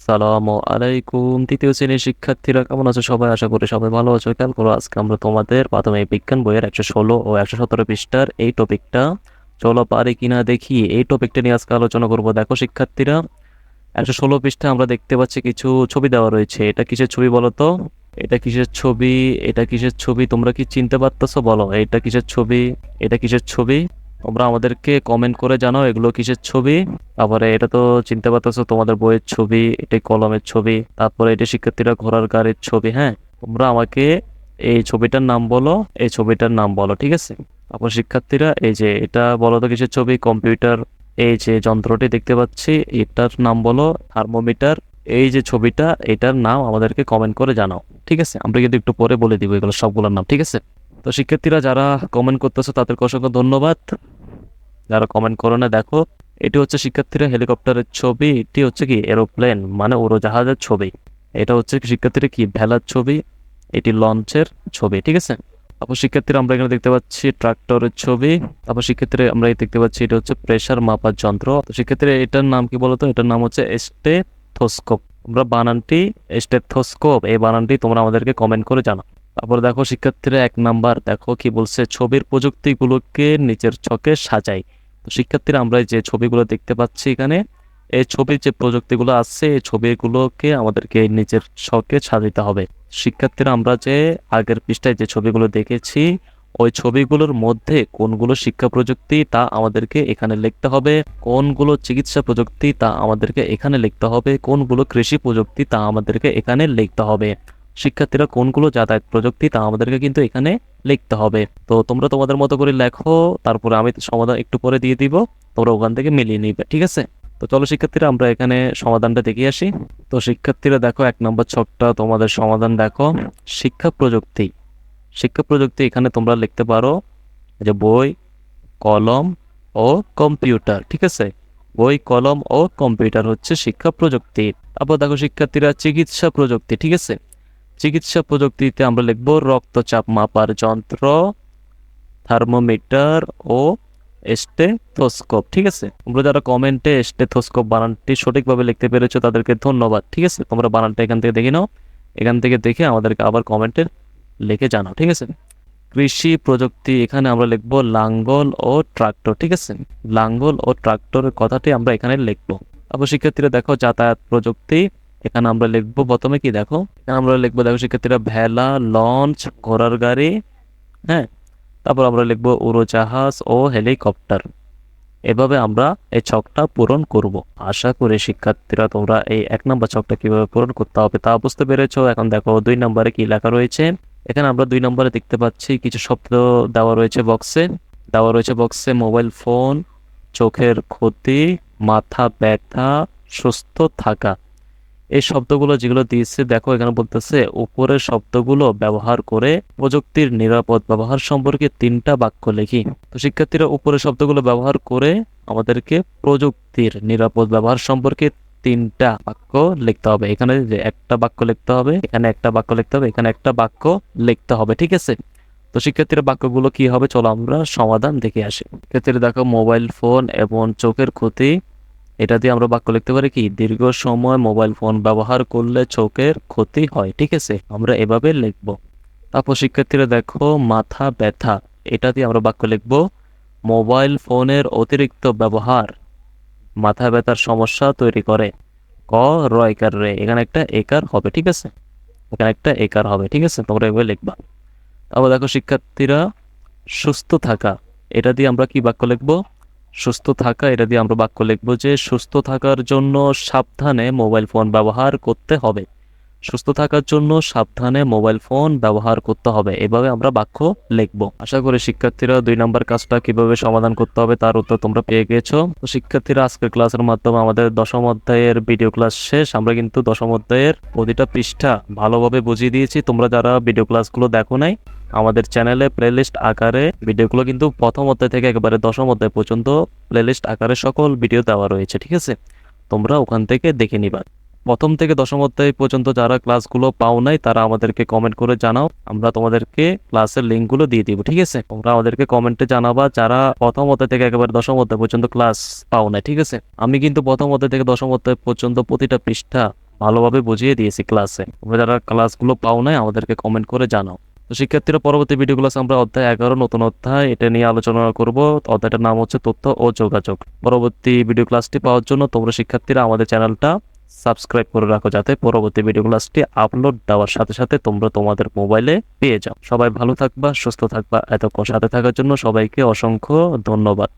আসসালামু আলাইকুম। তৃতীয় শ্রেণীর শিক্ষার্থীরা কেমন আছো সবাই? আশা করি সবাই ভালো আছো। খেয়াল করো, আজকে আমরা তোমাদের প্রাথমিক বিজ্ঞান বইয়ের 116 ও 117 পৃষ্ঠার এই টপিকটা চলো পারি কিনা দেখি, এই টপিকটা নিয়ে আজকে আলোচনা করব। দেখো শিক্ষার্থীরা, 116 পৃষ্ঠা আমরা দেখতে পাচ্ছি কিছু ছবি দেওয়া রয়েছে। এটা কিসের ছবি বলো তো? এটা কিসের ছবি? এটা কিসের ছবি তোমরা কি চিনতে পারতেছো? বলো এটা কিসের ছবি? এটা কিসের ছবি? তোমরা আমাদেরকে কমেন্ট করে জানাও এগুলো কিসের ছবি। তারপরে এটা তো চিনতে পারতেছো, তোমাদের বইয়ের ছবি, এটি কলমের ছবি, তারপরে এটি শিক্ষার্থীরা ঘোড়ার গাড়ির ছবি। হ্যাঁ, তোমরা আমাকে এই ছবিটার নাম বলো, এই ছবিটার নাম বলো, ঠিক আছে? তারপর শিক্ষার্থীরা এই যে এটা বলো তো কিসের ছবি? কম্পিউটার। এই যে যন্ত্রটি দেখতে পাচ্ছি এটার নাম বলো থার্মোমিটার। এই যে ছবিটা, এটার নাম আমাদেরকে কমেন্ট করে জানাও, ঠিক আছে? আমরা কিন্তু একটু পরে বলে দিব এগুলো সবগুলোর নাম, ঠিক আছে? তো শিক্ষার্থীরা যারা কমেন্ট করতেছো তাদেরকে অসংখ্য ধন্যবাদ। যারা কমেন্ট করো না, দেখো এটি হচ্ছে শিক্ষার্থীরা হেলিকপ্টারের ছবি, এটি হচ্ছে কি এরোপ্লেন মানে উড়োজাহাজের ছবি। এটা হচ্ছে কি শিক্ষার্থীরা কি ভেলার ছবি, এটি লঞ্চের ছবি, ঠিক আছে? তারপর শিক্ষার্থীরা আমরা এখানে দেখতে পাচ্ছি ট্রাক্টরের ছবি। তারপর শিক্ষার্থীরা আমরা এই দেখতে পাচ্ছি এটা হচ্ছে প্রেসার মাপার যন্ত্র। তো শিক্ষার্থীরা এটার নাম কি বলতো? এটার নাম হচ্ছে স্টেথোস্কোপ। তোমরা বানানটি স্টেথোস্কোপ এই বানানটি তোমরা আমাদেরকে কমেন্ট করে জানাও। তারপর দেখো শিক্ষার্থীরা 1 নাম্বার দেখো কি বলছে, ছবির প্রযুক্তিগুলোকে নিচের ছকে সাজাই। তো শিক্ষার্থীরা আমরা যে ছবিগুলো দেখতে পাচ্ছি এখানে, এই ছবির যে প্রযুক্তিগুলো আছে এই ছবিগুলোকে আমাদেরকে নিচের ছকে সাজাতে হবে। শিক্ষার্থীরা আমরা যে আগের পৃষ্ঠায় যে ছবিগুলো দেখেছি, ওই ছবিগুলোর মধ্যে কোনগুলো শিক্ষা প্রযুক্তি তা আমাদেরকে এখানে লিখতে হবে, কোনগুলো চিকিৎসা প্রযুক্তি তা আমাদেরকে এখানে লিখতে হবে, কোনগুলো কৃষি প্রযুক্তি তা আমাদেরকে এখানে লিখতে হবে। শিক্ষার্থীরা কোনগুলো যাতায়াত প্রযুক্তি তা আমাদেরকে কিন্তু এখানে লিখতে হবে। তো তোমরা তোমাদের মতো করে লেখো, তারপরে আমি সমাধান একটু পরে দিয়ে দিব, তোমরা ওখান থেকে মিলিয়ে নিবে, ঠিক আছে? তো চলো শিক্ষার্থীরা আমরা এখানে সমাধানটা দেখে আসি। তো শিক্ষার্থীরা দেখো 1 নম্বর ছকটা তোমাদের সমাধান দেখো। শিক্ষা প্রযুক্তি, শিক্ষা প্রযুক্তি এখানে তোমরা লিখতে পারো যে বই, কলম ও কম্পিউটার, ঠিক আছে? বই, কলম ও কম্পিউটার হচ্ছে শিক্ষা প্রযুক্তি। তারপর দেখো শিক্ষার্থীরা চিকিৎসা প্রযুক্তি, ঠিক আছে? চিকিৎসা প্রযুক্তিতে আমরা লিখব রক্তচাপ মাপার যন্ত্র, থার্মোমিটার ও স্টেথোস্কোপ, ঠিক আছে? তোমরা যারা কমেন্টে স্টেথোস্কোপ বানানটি সঠিকভাবে লিখতে পেরেছো তাদেরকে ধন্যবাদ, ঠিক আছে? তোমরা বানানটা এখান থেকে দেখে নাও, এখান থেকে দেখে আমাদেরকে আবার কমেন্টে লিখে জানাও, ঠিক আছে? কৃষি প্রযুক্তি এখানে আমরা লিখবো লাঙ্গল ও ট্রাক্টর, ঠিক আছে? লাঙ্গল ও ট্রাক্টরের কথাটি আমরা এখানে লিখবো। তারপর শিক্ষার্থীরা দেখো যাতায়াত প্রযুক্তি, এখানে আমরা লিখবো প্রথমে কি দেখো, এখানে আমরা লিখবো দেখো শিক্ষার্থীরা ভেলা, লঞ্চ, ঘোড়ার গাড়ি। হ্যাঁ, তারপর আমরা লিখবো উড়োজাহাজ ও হেলিকপ্টার। এভাবে আমরা এই ছকটা পূরণ করব। আশা করি শিক্ষার্থীরা তোমরা এই 1 নম্বর ছকটা কিভাবে পূরণ করতে হবে তা বুঝতে পেরেছো। এখন দেখো 2 নম্বরে কি লেখা রয়েছে। এখানে আমরা 2 নম্বরে দেখতে পাচ্ছি কিছু শব্দ দেওয়া রয়েছে বক্সে। দেওয়া রয়েছে বক্সে মোবাইল ফোন, চোখের ক্ষতি, মাথা ব্যথা, সুস্থ থাকা। এই শব্দগুলো যেগুলো দিয়েছে দেখো, এখানে বলতেছে উপরের শব্দগুলো ব্যবহার করে প্রযুক্তির নিরাপদ ব্যবহার সম্পর্কে 3টা বাক্য লিখি। তো শিক্ষার্থীরা উপরের শব্দগুলো ব্যবহার করে আমাদেরকে প্রযুক্তির নিরাপদ ব্যবহার সম্পর্কে 3টা বাক্য লিখতে হবে। এখানে যে একটা বাক্য লিখতে হবে, এখানে একটা বাক্য লিখতে হবে, এখানে একটা বাক্য লিখতে হবে, ঠিক আছে? তো শিক্ষার্থীরা বাক্যগুলো কি হবে চলো আমরা সমাধান দেখে আসি। শিক্ষার্থীরা দেখো মোবাইল ফোন এবং চোখের ক্ষতি, এটা দিয়ে আমরা বাক্য লিখতে পারি কি দীর্ঘ সময় মোবাইল ফোন ব্যবহার করলে চোখের ক্ষতি হয়, ঠিক আছে? আমরা এভাবে লিখব। তারপর শিক্ষার্থীরা দেখো মাথা ব্যথা, এটা দিয়ে আমরা বাক্য লিখব মোবাইল ফোনের অতিরিক্ত ব্যবহার মাথা ব্যথার সমস্যা তৈরি করে। ক রয়কার রে, এখানে একটা একার হবে, ঠিক আছে? এখানে একটা একার হবে, ঠিক আছে? তোমরা এভাবে লিখবা। তারপর দেখো শিক্ষার্থীরা সুস্থ থাকা, এটা দিয়ে আমরা কি বাক্য লিখব? সুস্থ থাকা, এটা দিয়ে আমরা বাক্য লিখব যে সুস্থ থাকার জন্য সাবধানে মোবাইল ফোন ব্যবহার করতে হবে। সুস্থ থাকার জন্য সাবধানে মোবাইল ফোন ব্যবহার করতে হবে, এভাবে আমরা বাক্য লিখব। আশা করি শিক্ষার্থীরা 2 নম্বর কাজটা কিভাবে সমাধান করতে হবে তার উত্তর তোমরা পেয়ে গেছো। তো শিক্ষার্থীরা আজকের ক্লাসের মাধ্যমে আমাদের 10ম অধ্যায়ের ভিডিও ক্লাস শেষ। আমরা কিন্তু 10ম অধ্যায়ের প্রতিটা পৃষ্ঠা ভালোভাবে বুঝিয়ে দিয়েছি। তোমরা যারা ভিডিও ক্লাসগুলো দেখো নাই, আমাদের চ্যানেলে প্লেলিস্ট আকারে ভিডিওগুলো কিন্তু 1ম অধ্যায় থেকে একেবারে 10ম অধ্যায় পর্যন্ত প্লেলিস্ট আকারে সকল ভিডিও দেওয়া রয়েছে, ঠিক আছে? তোমরা ওখান থেকে দেখে নিবা। 1ম থেকে 10ম অধ্যায় পর্যন্ত যারা ক্লাসগুলো পাও নাই তারা আমাদেরকে কমেন্ট করে জানাও, আমরা তোমাদেরকে ক্লাসের লিঙ্কগুলো দিয়ে দিব, ঠিক আছে? তোমরা আমাদেরকে কমেন্টে জানাবা যারা 1ম অধ্যায় থেকে একেবারে 10ম অধ্যায় পর্যন্ত ক্লাস পাও নাই, ঠিক আছে? আমি কিন্তু 1ম অধ্যায় থেকে 10ম অধ্যায় পর্যন্ত প্রতিটা পৃষ্ঠা ভালোভাবে বুঝিয়ে দিয়েছি ক্লাসে। তোমরা যারা ক্লাসগুলো পাও নাই আমাদেরকে কমেন্ট করে জানাও। তো শিক্ষার্থীরা, পরবর্তী ভিডিও ক্লাসে আমরা অধ্যায় 11 নতুন অধ্যায় এটা নিয়ে আলোচনা করব। অধ্যায়টার নাম হচ্ছে তথ্য ও যোগাযোগ। পরবর্তী ভিডিও ক্লাসটি পাওয়ার জন্য তোমরা শিক্ষার্থীরা আমাদের চ্যানেলটা সাবস্ক্রাইব করে রাখো, যাতে পরবর্তী ভিডিও ক্লাসটি আপলোড দেওয়ার সাথে সাথে তোমরা তোমাদের মোবাইলে পেয়ে যাও। সবাই ভালো থাকবা, সুস্থ থাকবা। এতক্ষণ সাথে থাকার জন্য সবাইকে অসংখ্য ধন্যবাদ।